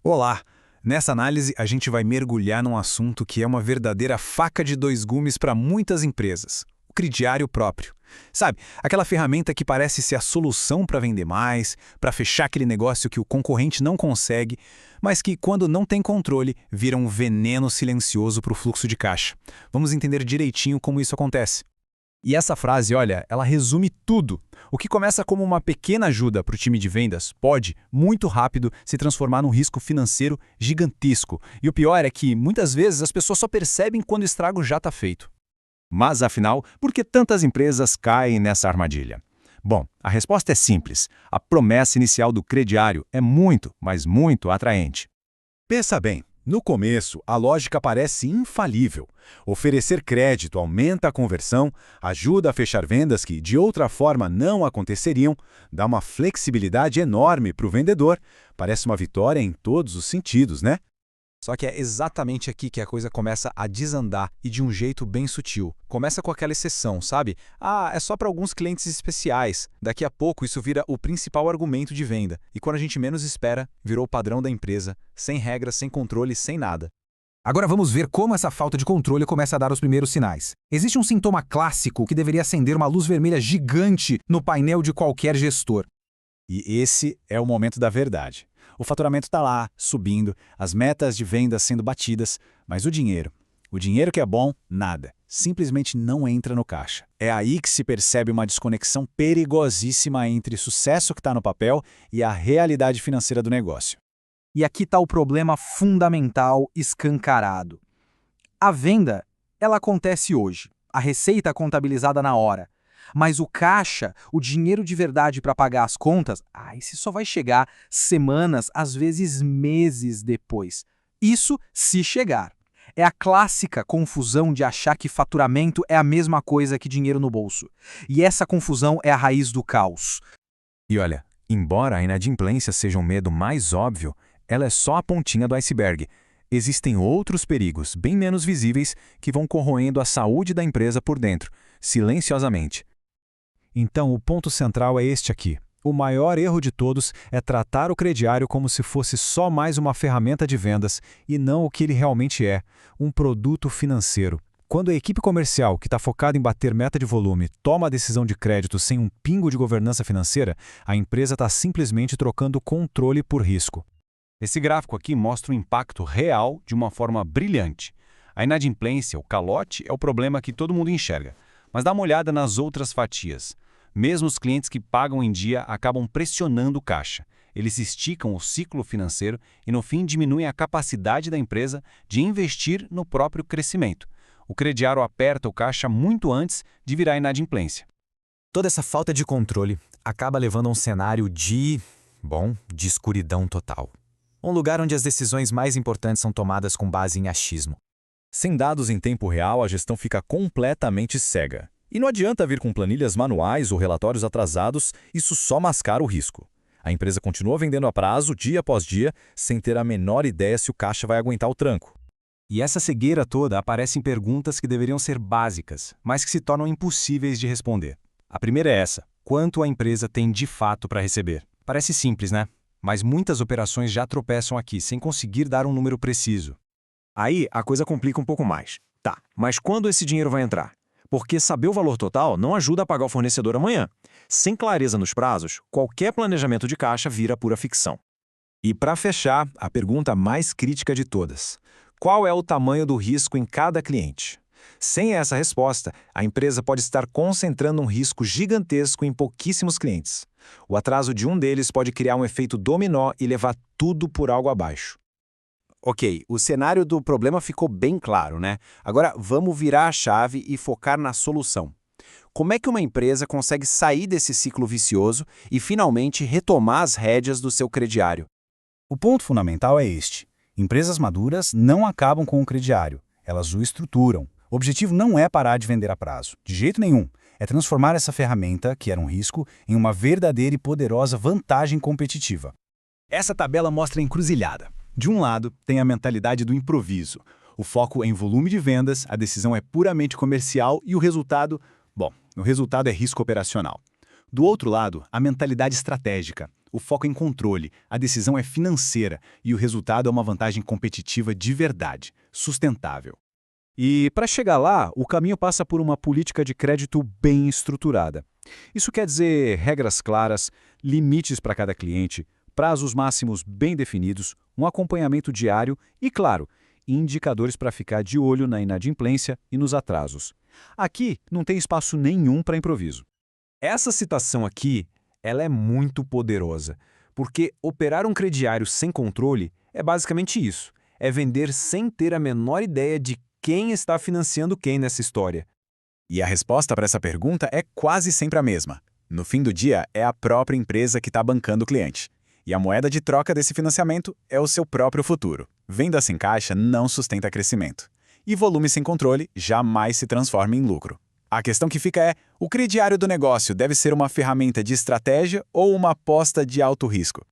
Olá! Nessa análise, a gente vai mergulhar num assunto que é uma verdadeira faca de dois gumes para muitas empresas: o crediário próprio. Sabe, aquela ferramenta que parece ser a solução para vender mais, para fechar aquele negócio que o concorrente não consegue, mas que, quando não tem controle, vira um veneno silencioso para o fluxo de caixa. Vamos entender direitinho como isso acontece. E essa frase, olha, ela resume tudo. O que começa como uma pequena ajuda para o time de vendas pode, muito rápido, se transformar num risco financeiro gigantesco. E o pior é que, muitas vezes, as pessoas só percebem quando o estrago já está feito. Mas, afinal, por que tantas empresas caem nessa armadilha? Bom, a resposta é simples. A promessa inicial do crediário é muito, mas muito atraente. Pensa bem, no começo, a lógica parece infalível. Oferecer crédito aumenta a conversão, ajuda a fechar vendas que, de outra forma, não aconteceriam, dá uma flexibilidade enorme para o vendedor. Parece uma vitória em todos os sentidos, né? Só que é exatamente aqui que a coisa começa a desandar e de um jeito bem sutil. Começa com aquela exceção, sabe? Ah, é só para alguns clientes especiais. Daqui a pouco isso vira o principal argumento de venda. E quando a gente menos espera, virou o padrão da empresa, sem regras, sem controle, sem nada. Agora vamos ver como essa falta de controle começa a dar os primeiros sinais. Existe um sintoma clássico que deveria acender uma luz vermelha gigante no painel de qualquer gestor. E esse é o momento da verdade. O faturamento está lá, subindo, as metas de vendas sendo batidas, mas o dinheiro que é bom, nada. Simplesmente não entra no caixa. É aí que se percebe uma desconexão perigosíssima entre o sucesso que está no papel e a realidade financeira do negócio. E aqui está o problema fundamental escancarado. A venda, ela acontece hoje. A receita é contabilizada na hora. Mas o caixa, o dinheiro de verdade para pagar as contas, esse só vai chegar semanas, às vezes meses depois. Isso se chegar. É a clássica confusão de achar que faturamento é a mesma coisa que dinheiro no bolso. E essa confusão é a raiz do caos. E olha, embora a inadimplência seja um medo mais óbvio, ela é só a pontinha do iceberg. Existem outros perigos, bem menos visíveis, que vão corroendo a saúde da empresa por dentro, silenciosamente. Então, o ponto central é este aqui. O maior erro de todos é tratar o crediário como se fosse só mais uma ferramenta de vendas e não o que ele realmente é, um produto financeiro. Quando a equipe comercial, que está focada em bater meta de volume, toma a decisão de crédito sem um pingo de governança financeira, a empresa está simplesmente trocando controle por risco. Esse gráfico aqui mostra o impacto real de uma forma brilhante. A inadimplência, o calote, é o problema que todo mundo enxerga. Mas dá uma olhada nas outras fatias. Mesmo os clientes que pagam em dia acabam pressionando o caixa. Eles esticam o ciclo financeiro e, no fim, diminuem a capacidade da empresa de investir no próprio crescimento. O crediário aperta o caixa muito antes de virar inadimplência. Toda essa falta de controle acaba levando a um cenário de escuridão total. Um lugar onde as decisões mais importantes são tomadas com base em achismo. Sem dados em tempo real, a gestão fica completamente cega. E não adianta vir com planilhas manuais ou relatórios atrasados, isso só mascara o risco. A empresa continua vendendo a prazo, dia após dia, sem ter a menor ideia se o caixa vai aguentar o tranco. E essa cegueira toda aparece em perguntas que deveriam ser básicas, mas que se tornam impossíveis de responder. A primeira é essa: quanto a empresa tem de fato para receber? Parece simples, né? Mas muitas operações já tropeçam aqui, sem conseguir dar um número preciso. Aí a coisa complica um pouco mais. Tá, mas quando esse dinheiro vai entrar? Porque saber o valor total não ajuda a pagar o fornecedor amanhã. Sem clareza nos prazos, qualquer planejamento de caixa vira pura ficção. E para fechar, a pergunta mais crítica de todas: qual é o tamanho do risco em cada cliente? Sem essa resposta, a empresa pode estar concentrando um risco gigantesco em pouquíssimos clientes. O atraso de um deles pode criar um efeito dominó e levar tudo por água abaixo. Ok, o cenário do problema ficou bem claro, né? Agora vamos virar a chave e focar na solução. Como é que uma empresa consegue sair desse ciclo vicioso e finalmente retomar as rédeas do seu crediário? O ponto fundamental é este: empresas maduras não acabam com o crediário, elas o estruturam. O objetivo não é parar de vender a prazo, de jeito nenhum. É transformar essa ferramenta, que era um risco, em uma verdadeira e poderosa vantagem competitiva. Essa tabela mostra a encruzilhada. De um lado, tem a mentalidade do improviso. O foco é em volume de vendas, a decisão é puramente comercial e o resultado é risco operacional. Do outro lado, a mentalidade estratégica. O foco é em controle, a decisão é financeira e o resultado é uma vantagem competitiva de verdade, sustentável. E, para chegar lá, o caminho passa por uma política de crédito bem estruturada. Isso quer dizer regras claras, limites para cada cliente, prazos máximos bem definidos, um acompanhamento diário e, claro, indicadores para ficar de olho na inadimplência e nos atrasos. Aqui não tem espaço nenhum para improviso. Essa citação aqui, ela é muito poderosa, porque operar um crediário sem controle é basicamente isso, é vender sem ter a menor ideia de quem está financiando quem nessa história. E a resposta para essa pergunta é quase sempre a mesma. No fim do dia, é a própria empresa que está bancando o cliente. E a moeda de troca desse financiamento é o seu próprio futuro. Venda sem caixa não sustenta crescimento. E volume sem controle jamais se transforma em lucro. A questão que fica é, o crediário do negócio deve ser uma ferramenta de estratégia ou uma aposta de alto risco?